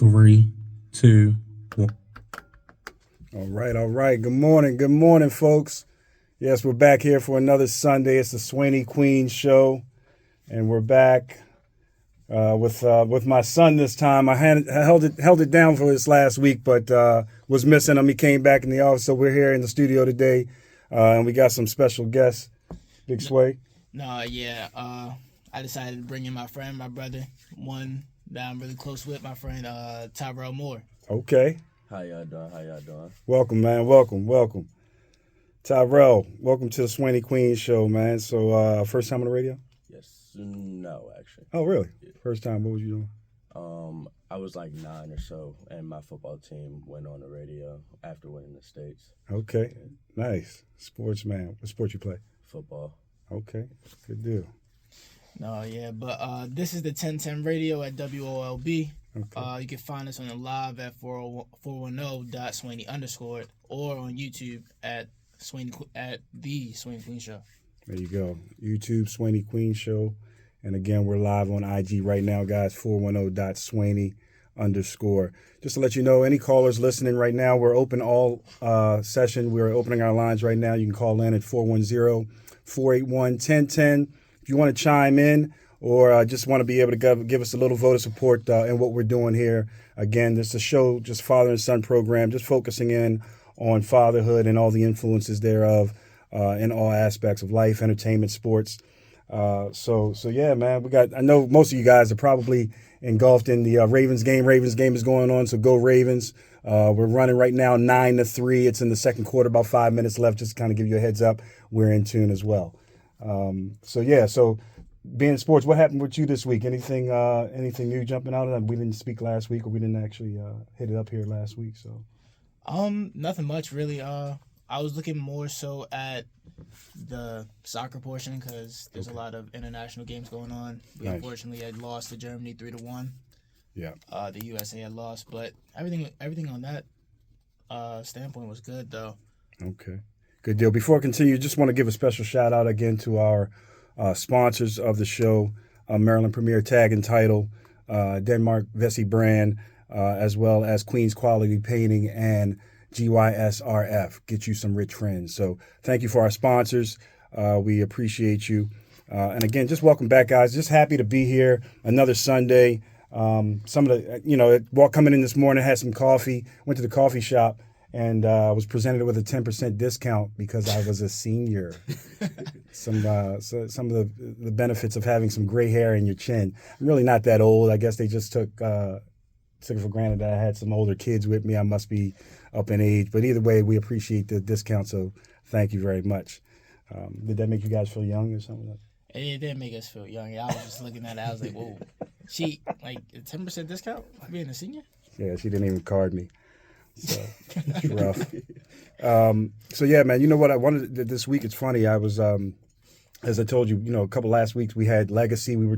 3, 2, 1. All right. Good morning, folks. Yes, we're back here for another Sunday. It's the SWAYNEE Queen Show, and we're back with my son this time. I held it down for this last week, but was missing him. He came back in the office, so we're here in the studio today, and we got some special guests. Big Sway. I decided to bring in my friend, my brother, one that I'm really close with, my friend Tyrell Moore. Okay. How y'all doing? Welcome, man. Welcome. Tyrell, welcome to the SWAYNEE Queen Show, man. So, first time on the radio? Yes. No, actually. Oh, really? Yeah. First time. What was you doing? I was like 9 or so, and my football team went on the radio after winning the states. Okay. Yeah. Nice. Sportsman. What sport you play? Football. Okay. Good deal. This is the 1010 radio at WOLB. Okay. You can find us on the live at 410.SWAYNEE_ or on YouTube at the SWAYNEE Queen Show. There you go. YouTube, SWAYNEE Queen Show. And again, we're live on IG right now, guys, 410.SWAYNEE_. Just to let you know, any callers listening right now, we're open all session. We're opening our lines right now. You can call in at 410-481-1010. If you want to chime in or just want to be able to give us a little vote of support in what we're doing here. Again, this is a show, just father and son program, just focusing in on fatherhood and all the influences thereof in all aspects of life, entertainment, sports. So yeah, man, I know most of you guys are probably engulfed in the Ravens game. Ravens game is going on, so go Ravens. We're running right now 9-3. It's in the second quarter, about 5 minutes left. Just to kind of give you a heads up, we're in tune as well. So being in sports, what happened with you this week? Anything new jumping out? We didn't speak last week, or we didn't actually hit it up here last week. So, nothing much really. I was looking more so at the soccer portion because there's a lot of international games going on. We unfortunately had lost to Germany 3-1. Yeah. The USA had lost, but everything on that standpoint was good though. Okay. Good deal. Before I continue, just want to give a special shout out again to our sponsors of the show, Maryland Premier Tag and Title, Denmark Vesey Brand, as well as Queens Quality Painting and GYSRF. Get you some rich friends. So thank you for our sponsors. We appreciate you. And again, just welcome back, guys. Just happy to be here. Another Sunday. Some of the, coming in this morning, had some coffee, went to the coffee shop, and was presented with a 10% discount because I was a senior. Some of the benefits of having some gray hair in your chin. I'm really not that old. I guess they just took it for granted that I had some older kids with me. I must be up in age. But either way, we appreciate the discount, so thank you very much. Did that make you guys feel young or something? It did make us feel young. I was just looking at it. I was like, whoa. She, like, a 10% discount for being a senior? Yeah, she didn't even card me. So it's rough. So yeah, man, you know what I wanted this week? It's funny. I was, as I told you, a couple last weeks we had legacy. We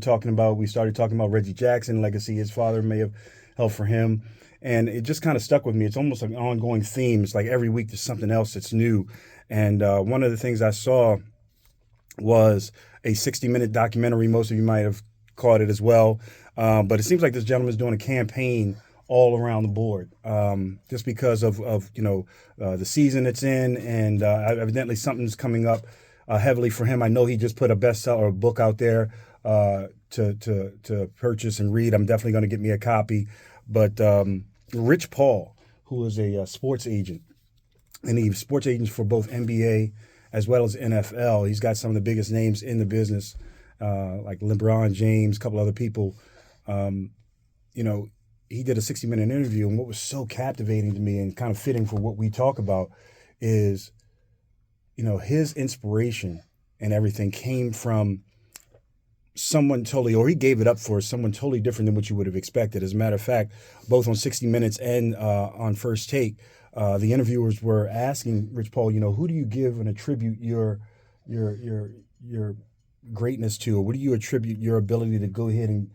started talking about Reggie Jackson, legacy. His father may have helped for him. And it just kind of stuck with me. It's almost like an ongoing theme. It's like every week there's something else that's new. And one of the things I saw was a 60-minute documentary. Most of you might have caught it as well. But it seems like this gentleman's doing a campaign all around the board, just because of the season it's in, and evidently something's coming up heavily for him. I know he just put a bestseller or a book out there to purchase and read. I'm definitely going to get me a copy. But Rich Paul, who is a sports agent, and he's sports agent for both NBA as well as NFL. He's got some of the biggest names in the business, like LeBron James, a couple other people. He did a 60-minute interview, and what was so captivating to me and kind of fitting for what we talk about is, his inspiration and everything came from someone totally, or he gave it up for someone totally different than what you would have expected. As a matter of fact, both on 60 Minutes and on First Take, the interviewers were asking Rich Paul, who do you give and attribute your greatness to, or what do you attribute your ability to go ahead and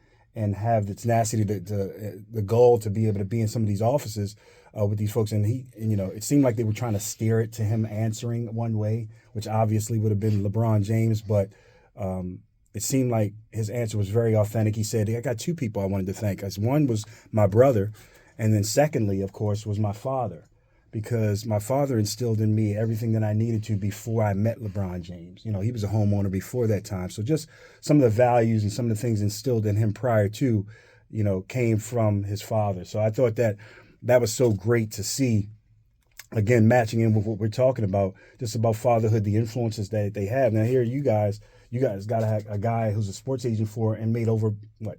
have the tenacity, the goal to be able to be in some of these offices with these folks. And it seemed like they were trying to steer it to him answering one way, which obviously would have been LeBron James, but it seemed like his answer was very authentic. He said, I got two people I wanted to thank. One was my brother, and then secondly, of course, was my father, because my father instilled in me everything that I needed to before I met LeBron James. You know, he was a homeowner before that time. So just some of the values and some of the things instilled in him prior to, you know, came from his father. So I thought that was so great to see. Again, matching in with what we're talking about, just about fatherhood, the influences that they have. Now here, you guys got a guy who's a sports agent for and made over, what,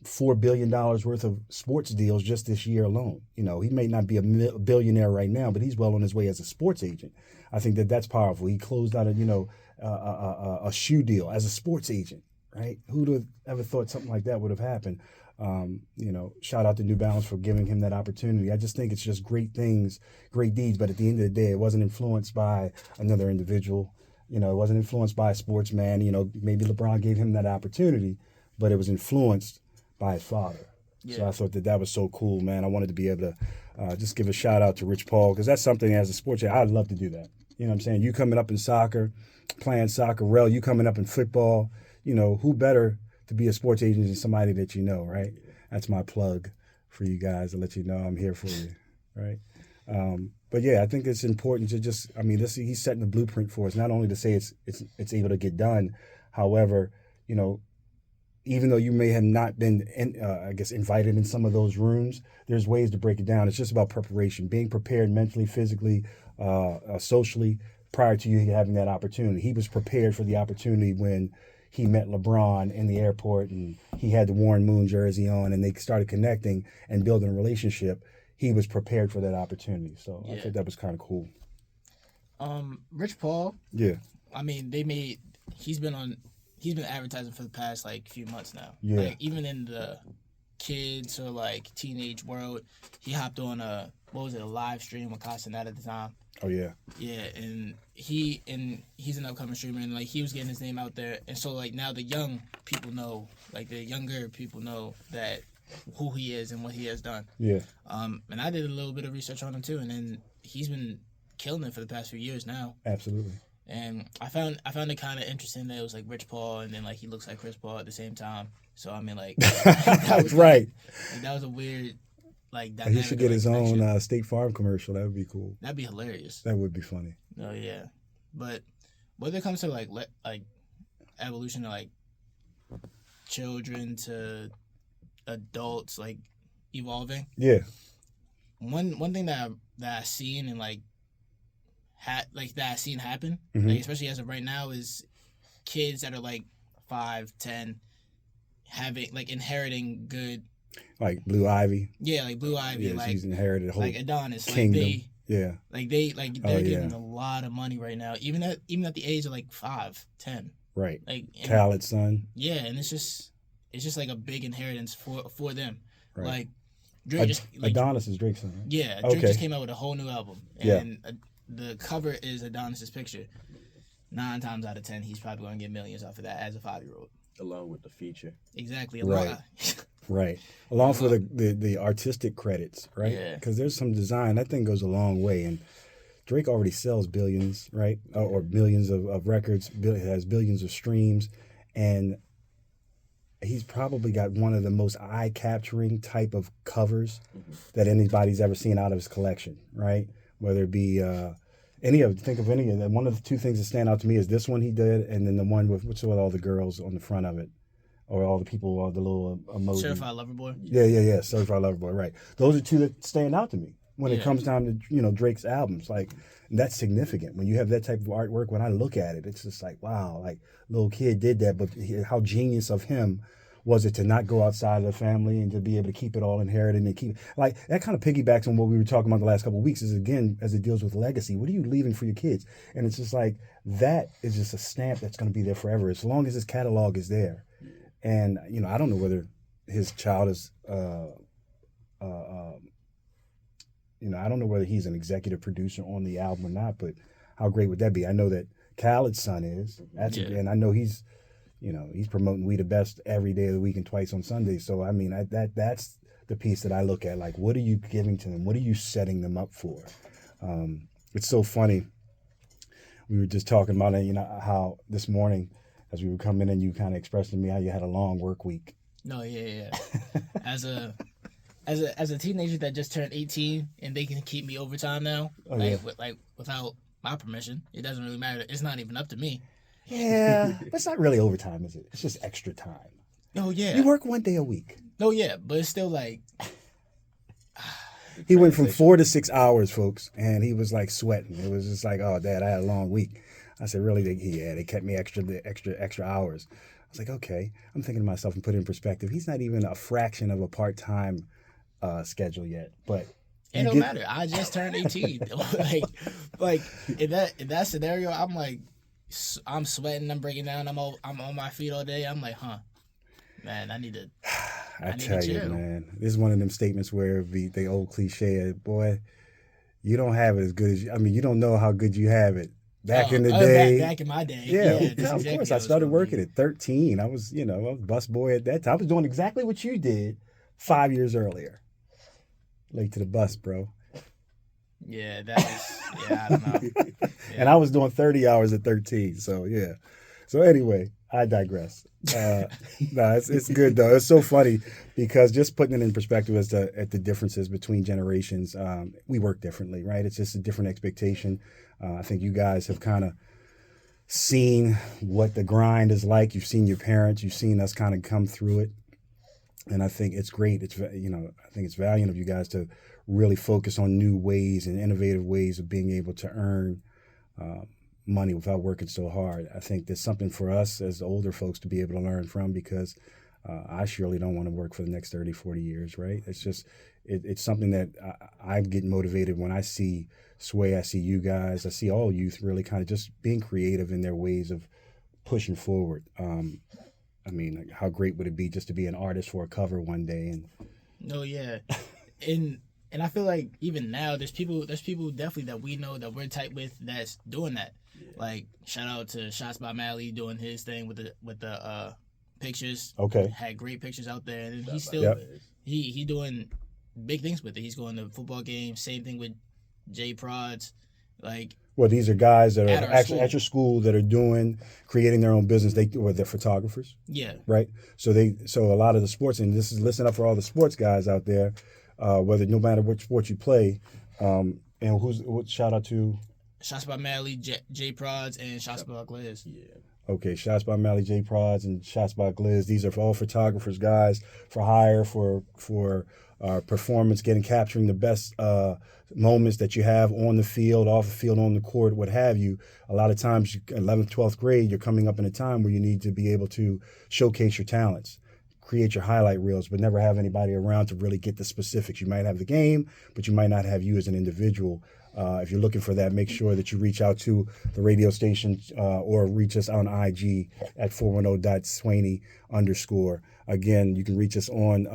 $4 billion worth of sports deals just this year alone. You know, he may not be a billionaire right now, but he's well on his way as a sports agent. I think that that's powerful. He closed out a shoe deal as a sports agent, right? Who'd have ever thought something like that would have happened? You know, shout out to New Balance for giving him that opportunity. I just think it's just great things, great deeds. But at the end of the day, it wasn't influenced by another individual. You know, it wasn't influenced by a sportsman. You know, maybe LeBron gave him that opportunity, but it was influenced by his father. Yeah. So I thought that was so cool, man. I wanted to be able to just give a shout out to Rich Paul, because that's something as a sports agent, I'd love to do that. You know what I'm saying? You coming up in soccer, playing soccer, Rel, you coming up in football, you know, who better to be a sports agent than somebody that you know, right? That's my plug for you guys to let you know I'm here for you, right? But yeah, I think it's important to just, I mean, he's setting the blueprint for us, not only to say it's able to get done. However, you know, even though you may have not been, invited in some of those rooms, there's ways to break it down. It's just about preparation, being prepared mentally, physically, socially, prior to you having that opportunity. He was prepared for the opportunity when he met LeBron in the airport and he had the Warren Moon jersey on and they started connecting and building a relationship. He was prepared for that opportunity. So yeah. I think that was kind of cool. Rich Paul. Yeah. I mean, he's been advertising for the past few months now. Yeah. Like even in the kids or teenage world, he hopped on a live stream with Castaneda at the time. Oh yeah. Yeah, and he's an upcoming streamer, and he was getting his name out there, and so now the young people know, the younger people know that who he is and what he has done. Yeah. And I did a little bit of research on him too, and then he's been killing it for the past few years now. Absolutely. And I found it kind of interesting that it was Rich Paul, and then he looks like Chris Paul at the same time. So I mean that was right. That was a weird. He should get his own State Farm commercial. That would be cool. That'd be hilarious. That would be funny. Oh yeah, but when it comes to evolution of children to adults evolving. Yeah. One thing that I seen and that I seen happen, mm-hmm. Especially as of right now, is kids that are 5, 10, having inheriting good. Like Blue Ivy. Yeah, Blue Ivy. Yeah, she's inherited a whole Adonis. kingdom. They're getting a lot of money right now, even at the age of 5, 10. Right. Khaled's son. Yeah, and it's just a big inheritance for them. Right. Drake Adonis is Drake's son. Right? Yeah, Drake just came out with a whole new album, and the cover is Adonis's picture. 9 times out of 10, he's probably going to get millions off of that as a 5-year-old. Along with the feature. Exactly. Right. Right. Along for the artistic credits, right? Yeah. Because there's some design. That thing goes a long way. And Drake already sells billions, right? Or millions of records, has billions of streams. And he's probably got one of the most eye-capturing type of covers that anybody's ever seen out of his collection, right? Whether it be think of any of them. One of the two things that stand out to me is this one he did, and then the one with all the girls on the front of it. Or all the people, all the little emoji. Certified Lover Boy. Yeah. Certified Lover Boy, right. Those are two that stand out to me when it comes down to, Drake's albums. That's significant. When you have that type of artwork, when I look at it, it's just wow, little kid did that, but how genius of him was it to not go outside of the family and to be able to keep it all inherited and keep that kind of piggybacks on what we were talking about the last couple of weeks is, again, as it deals with legacy. What are you leaving for your kids? And it's just that is just a stamp that's going to be there forever as long as his catalog is there. And, I don't know whether his child is, I don't know whether he's an executive producer on the album or not, but how great would that be? I know that Khaled's son is. And I know he's promoting We the Best every day of the week and twice on Sundays. So, I mean, that's the piece that I look at. What are you giving to them? What are you setting them up for? It's so funny. We were just talking about it, how this morning as we were coming in, you kind of expressed to me how you had a long work week. No, yeah. As a teenager that just turned 18 and they can keep me overtime now, without my permission, it doesn't really matter. It's not even up to me. Yeah, but it's not really overtime, is it? It's just extra time. Oh yeah. You work 1 day a week. No, yeah, but it's still like. He went from 4 to 6 hours, folks, and he was like sweating. It was just like, oh, Dad, I had a long week. I said, really? They kept me extra hours. I was like, okay. I'm thinking to myself and put it in perspective. He's not even a fraction of a part-time schedule yet, but it don't matter. I just turned 18. like in that scenario, I'm like, I'm sweating, I'm breaking down, I'm on my feet all day. I'm like, man, I need to. I tell you, man, this is one of them statements where the old cliche, boy, you don't have it as good as you don't know how good you have it. Back in the day. Back in my day. Yeah, of exactly course. I started working at 13. I was, I was bus boy at that time. I was doing exactly what you did 5 years earlier. Late to the bus, bro. Yeah, I don't know. Yeah. And I was doing 30 hours at 13. So, yeah. So, anyway, I digress. It's good, though. It's so funny because just putting it in perspective at the differences between generations, we work differently, right? It's just a different expectation. I think you guys have kind of seen what the grind is like. You've seen your parents. You've seen us kind of come through it. And I think it's great. I think it's valiant of you guys to really focus on new ways and innovative ways of being able to earn money without working so hard. I think there's something for us as older folks to be able to learn from because I surely don't want to work for the next 30, 40 years, right? It's just, it's something that I get motivated when I see Sway, I see you guys, I see all youth really kind of just being creative in their ways of pushing forward. How great would it be just to be an artist for a cover one day? No, yeah. And I feel like even now there's people definitely that we know that we're tight with that's doing that. Yeah. Like shout out to Shots by Mally doing his thing with the pictures. Okay. Had great pictures out there, and he's still he doing big things with it. He's going to football games. Same thing with J Prods, like. Well, these are guys that are actually at your school that are creating their own business. They're photographers. Yeah. Right. So a lot of the sports, and this is listen up for all the sports guys out there. Whether no matter what sport you play, and shout out to Shots by Mally, J Prods, and Shots by Gliz. Yeah. Okay, Shots by Mally, J Prods, and Shots by Gliz. These are all photographers, guys, for hire, for performance, capturing the best moments that you have on the field, off the field, on the court, what have you. A lot of times, 11th, 12th grade, you're coming up in a time where you need to be able to showcase your talents. Create your highlight reels, but never have anybody around to really get the specifics. You might have the game, but you might not have you as an individual. If you're looking for that, make sure that you reach out to the radio station or reach us on IG at 410.Swaynee_. Again, you can reach us on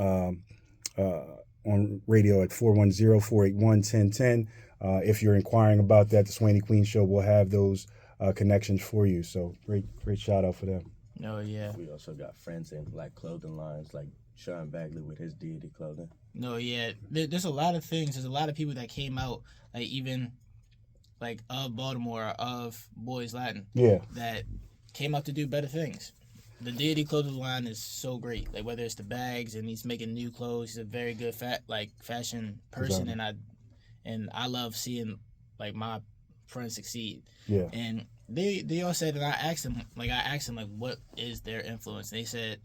radio at 410-481-1010. If you're inquiring about that, the Swaynee Queen Show will have those connections for you. So great shout out for them. Oh, yeah. We also got friends in like clothing lines like Sean Bagley with his Deity clothing. No, yeah. There's a lot of things. There's a lot of people that came out, like even like of Baltimore, of Boys Latin. Yeah. That came out to do better things. The Deity clothing line is so great. Like whether it's the bags and he's making new clothes, he's a very good fashion person, exactly. and I love seeing like my friends succeed. Yeah. And they all said, and I asked them what is their influence? And they said,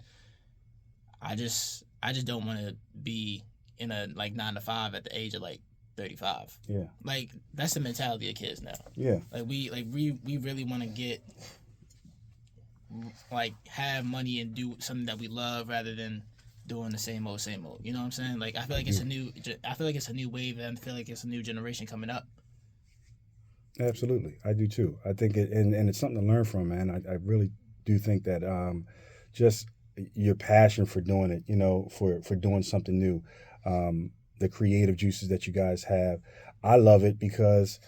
I just don't want to be in a 9 to 5 at the age of 35. Yeah. Like that's the mentality of kids now. Yeah. We really want to get have money and do something that we love rather than doing the same old. You know what I'm saying? I feel like it's a new wave, and I feel like it's a new generation coming up. Absolutely. I do too. I think and it's something to learn from, man. I really do think that just your passion for doing it, for doing something new, the creative juices that you guys have. I love it because,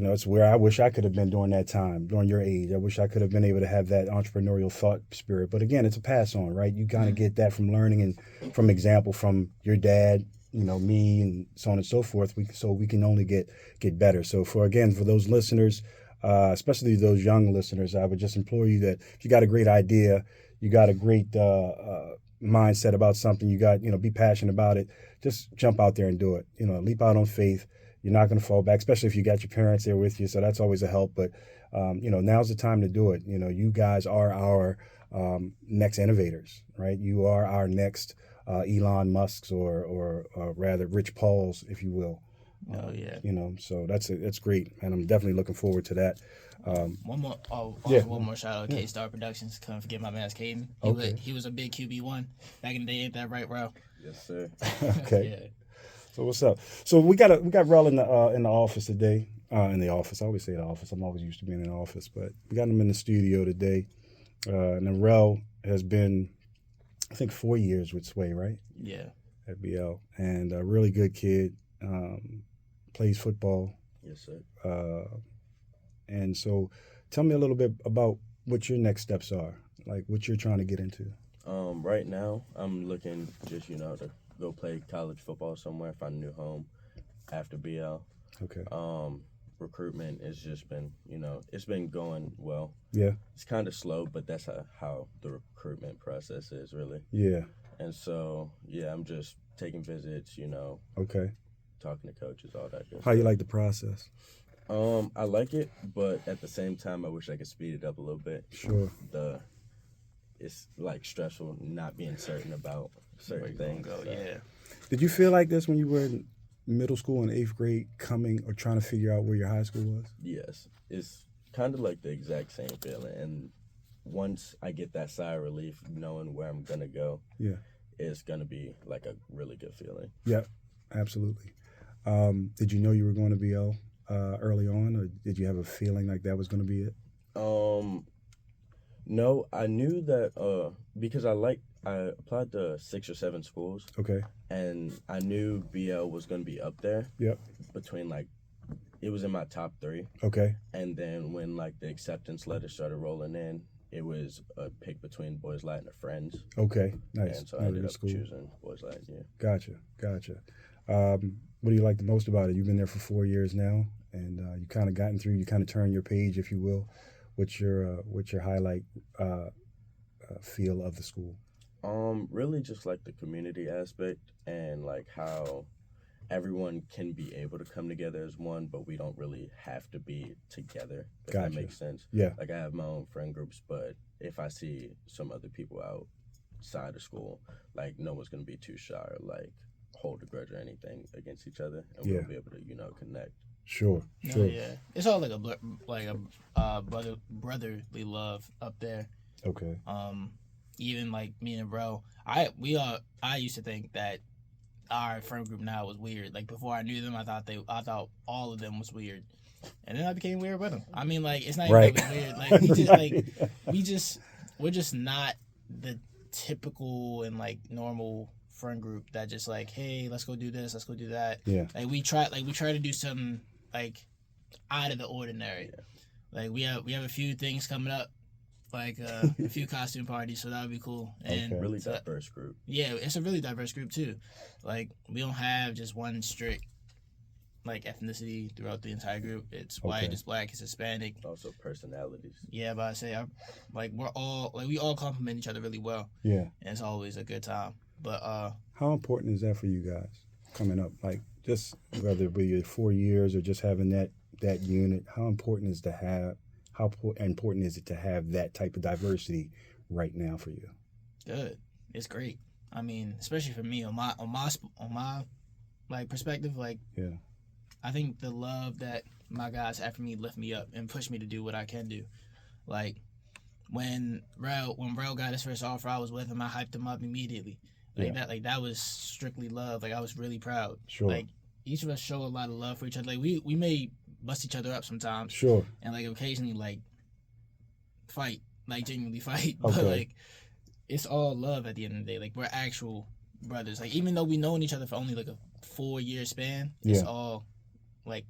it's where I wish I could have been during that time, during your age. I wish I could have been able to have that entrepreneurial thought spirit. But again, it's a pass on, right? You kind of get that from learning and from example from your dad, me, and so on and so forth. We can only get better. So for those listeners, especially those young listeners, I would just implore you that if you got a great idea, you got a great mindset about something, you got, be passionate about it, just jump out there and do it. Leap out on faith. You're not going to fall back, especially if you got your parents there with you. So that's always a help. But, now's the time to do it. You guys are our next innovators, right? You are our next Elon Musks or rather Rich Pauls, if you will. Oh yeah. So that's great, and I'm definitely looking forward to that. One more. Yeah. One more shout out to K-Star Productions. Couldn't forget my man Caden. He was a big QB1 back in the day. Ain't that right, Rel? Yes, sir. Okay. Yeah. So what's up? So we got Rel in the office today. In the office, I always say the office. I'm always used to being in the office, but we got him in the studio today. And then Rel has been, I think, 4 years with Sway, right? Yeah. At BL, and a really good kid. Plays football. Yes, sir. And so tell me a little bit about what your next steps are, like what you're trying to get into. Right now, I'm looking just, to go play college football somewhere, find a new home after BL. Okay. Recruitment has just been, it's been going well. Yeah. It's kind of slow, but that's how the recruitment process is, really. Yeah. And so, I'm just taking visits, Okay. talking to coaches, all that good How you stuff. like the process? I like it, but at the same time, I wish I could speed it up a little bit. Sure. It's like stressful not being certain about certain things. Go. So. Yeah. Did you feel like this when you were in middle school and 8th grade, coming or trying to figure out where your high school was? Yes, it's kind of like the exact same feeling. And once I get that sigh of relief, knowing where I'm gonna go, it's gonna be like a really good feeling. Yeah, absolutely. Did you know you were going to BL early on, or did you have a feeling like that was going to be it? No, I knew that because I applied to 6 or 7 schools. Okay. And I knew BL was going to be up there. Yep. Between it was in my top 3. Okay. And then when the acceptance letters started rolling in, it was a pick between Boys Light and a Friends. Okay. Nice. And so I ended up choosing Boys Light. Yeah. Gotcha. What do you like the most about it? You've been there for 4 years now, and you kind of gotten through. You kind of turned your page, if you will. What's your highlight feel of the school? Really just the community aspect and how everyone can be able to come together as one, but we don't really have to be together. If Gotcha. that makes sense. Yeah. I have my own friend groups, but if I see some other people outside of school, no one's gonna be too shy or hold a grudge or anything against each other, and we'll be able to connect. Sure. No, yeah. It's all brotherly love up there. Okay. Even me and bro, I used to think that our friend group now was weird. Before I knew them, I thought all of them was weird, and then I became weird with them. I mean, it's not even that weird. We're just not the typical and normal friend group that just hey, let's go do this, let's go do that. Yeah. We try to do something out of the ordinary. We have a few things coming up. A few costume parties, so that would be cool. And Okay. Really diverse group. Yeah, it's a really diverse group too. We don't have just one strict ethnicity throughout the entire group. It's white, it's black, it's Hispanic. Also personalities. Yeah, but I say we're all we all complement each other really well. Yeah. And it's always a good time. But how important is that for you guys coming up? Just whether it be 4 years or just having that unit, how important is it to have that type of diversity right now for you? Good. It's great. I mean, especially for me on my perspective, yeah. I think the love that my guys have for me lift me up and push me to do what I can do. When Rel got his first offer, I was with him. I hyped him up immediately. That was strictly love. I was really proud. Sure. Each of us show a lot of love for each other. We may bust each other up sometimes. Sure. And occasionally fight, genuinely fight. Okay. But it's all love at the end of the day. We're actual brothers. Even though we known each other for only a 4-year span, it's all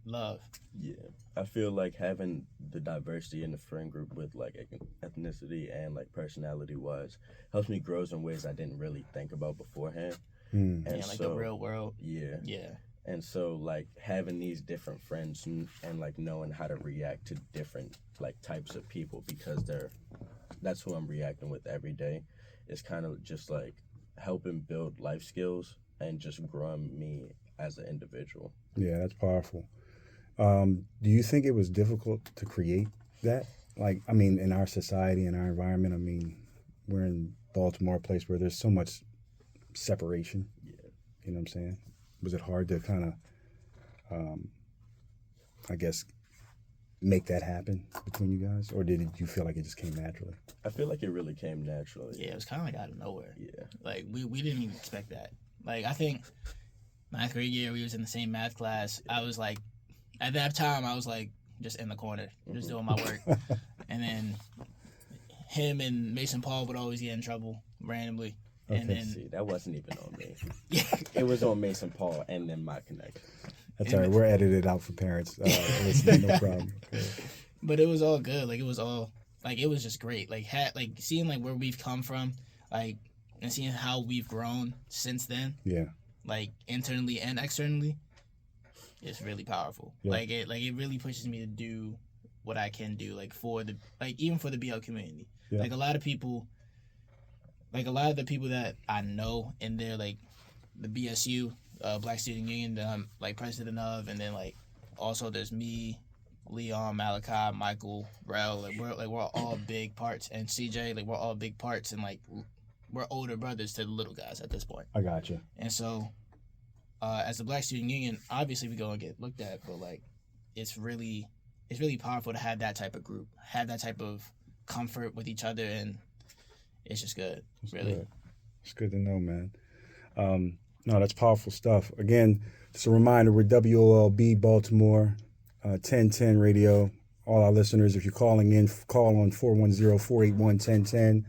love. Yeah. I feel having the diversity in the friend group with ethnicity and personality wise helps me grow in ways I didn't really think about beforehand. Mm. And the real world. Yeah. Yeah. And so, like, having these different friends and like knowing how to react to different like types of people because that's who I'm reacting with every day is kind of just like helping build life skills and just growing me as an individual. Yeah, that's powerful. Do you think it was difficult to create that? Like, I mean, in our society, in our environment, I mean, we're in Baltimore, a place where there's so much separation. Yeah. You know what I'm saying? Was it hard to kind of, I guess, make that happen between you guys? Or did you feel like it just came naturally? I feel like it really came naturally. Yeah, it was kind of like out of nowhere. Yeah. Like, we didn't even expect that. Like, I think ninth grade year, we was in the same math class. I was like, at that time, I was like, just in the corner, just doing my work. And then him and Mason Paul would always get in trouble randomly. Okay. And then, See, that wasn't even on me. It was on Mason Paul and then my connection. That's all right. We're edited out for parents. No problem. Okay. but it was all good. Like, it was all, like, it was just great. Like, seeing, like, where we've come from, like, and seeing how we've grown since then. Yeah. Like, internally and externally, it's really powerful. Yeah. Like, it really pushes me to do what I can do, like, even for the BL community. Yeah. Like, a lot of the people that I know in there, like, the BSU, Black Student Union, that I'm, like, president of, and then, like, also there's me, Leon, Malachi, Michael, Rel, we're all big parts, and CJ, like, we're all big parts, and, like, we're older brothers to the little guys at this point. I got you. And so, as the Black Student Union, obviously we go and get looked at, but, like, it's really powerful to have that type of group, have that type of comfort with each other, and it's just good. That's really good. It's good to know, man. No, that's powerful stuff. Again, just a reminder, we're WOLB Baltimore, 1010 radio. All our listeners, if you're calling in, call on 410-481-1010.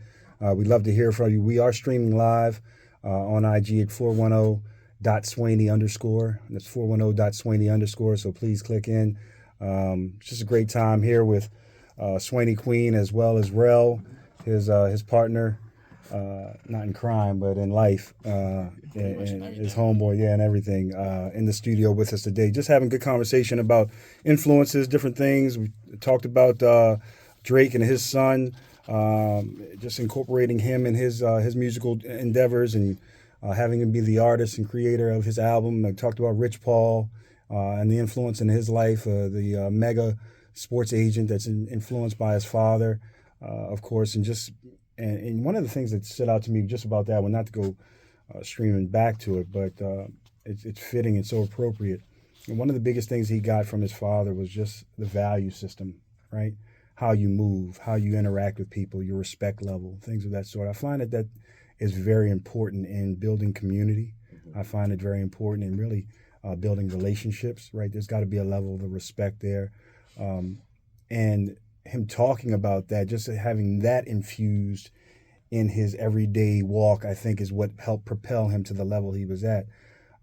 We'd love to hear from you. We are streaming live on IG at 410.SWAYNEE_. That's 410.SWAYNEE_. So please click in. It's just a great time here with SWAYNEE Queen as well as Rel, his partner, not in crime, but in life, and his homeboy, and everything, in the studio with us today. Just having good conversation about influences, different things. We talked about Drake and his son, just incorporating him in his musical endeavors and having him be the artist and creator of his album. I talked about Rich Paul and the influence in his life, the mega sports agent that's influenced by his father, of course, and one of the things that stood out to me just about that one, not to go streaming back to it, but it's fitting and so appropriate. And one of the biggest things he got from his father was just the value system, right? How you move, how you interact with people, your respect level, things of that sort. I find that is very important in building community. I find it very important in really building relationships, right? There's got to be a level of respect there. And him talking about that, just having that infused in his everyday walk, I think is what helped propel him to the level he was at.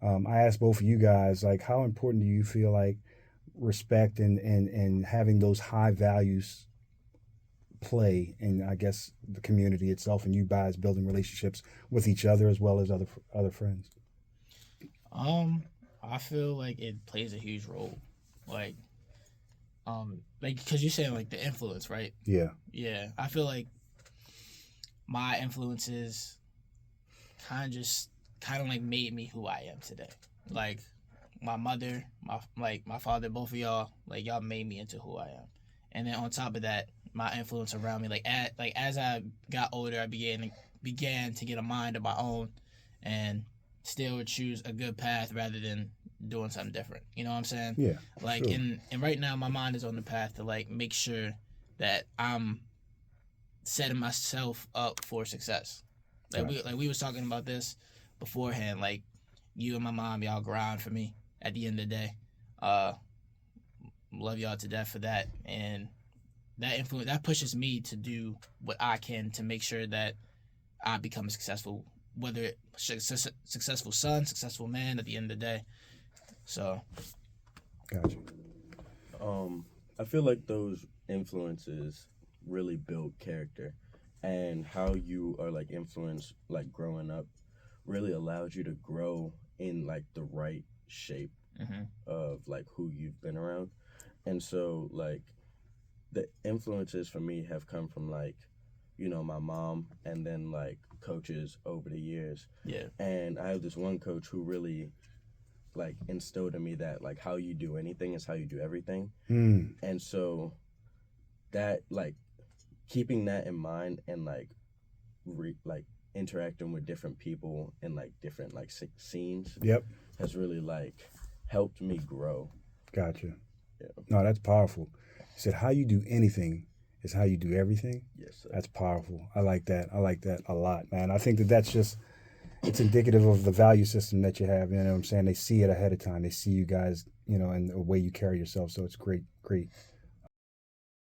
I asked both of you guys, like, how important do you feel like respect and having those high values play in, I guess, the community itself, and you guys building relationships with each other as well as other friends? I feel like it plays a huge role, like because you're saying, like, the influence, right? Yeah. I feel like my influences kind of like made me who I am today. Like, my mother, my father, both of y'all, like, y'all made me into who I am. And then on top of that, my influence around me, as I got older, I began to get a mind of my own and still choose a good path rather than doing something different. You know what I'm saying? Yeah. Like, sure. and right now my mind is on the path to, like, make sure that I'm setting myself up for success. Like, we was talking about this beforehand. Like, you and my mom, y'all grind for me at the end of the day. Love y'all to death for that. And that influence, that pushes me to do what I can to make sure that I become a successful, successful son, successful man at the end of the day. So, Gotcha. I feel like those influences really build character, and how you are, like, influenced, like, growing up really allows you to grow in, like, the right shape of like who you've been around. And so like the influences for me have come from like, you know, my mom and then like coaches over the years. Yeah. And I have this one coach who really like instilled in me that like how you do anything is how you do everything. And so that like keeping that in mind and like like interacting with different people in like different like scenes has really like helped me grow. Gotcha. Yeah. No, that's powerful. You said how you do anything is how you do everything. Yes, sir. That's powerful. I like that. I like that a lot, man. I think that that's just, it's indicative of the value system that you have. You know what I'm saying? They see it ahead of time. They see you guys, you know, and the way you carry yourself. So it's great, great.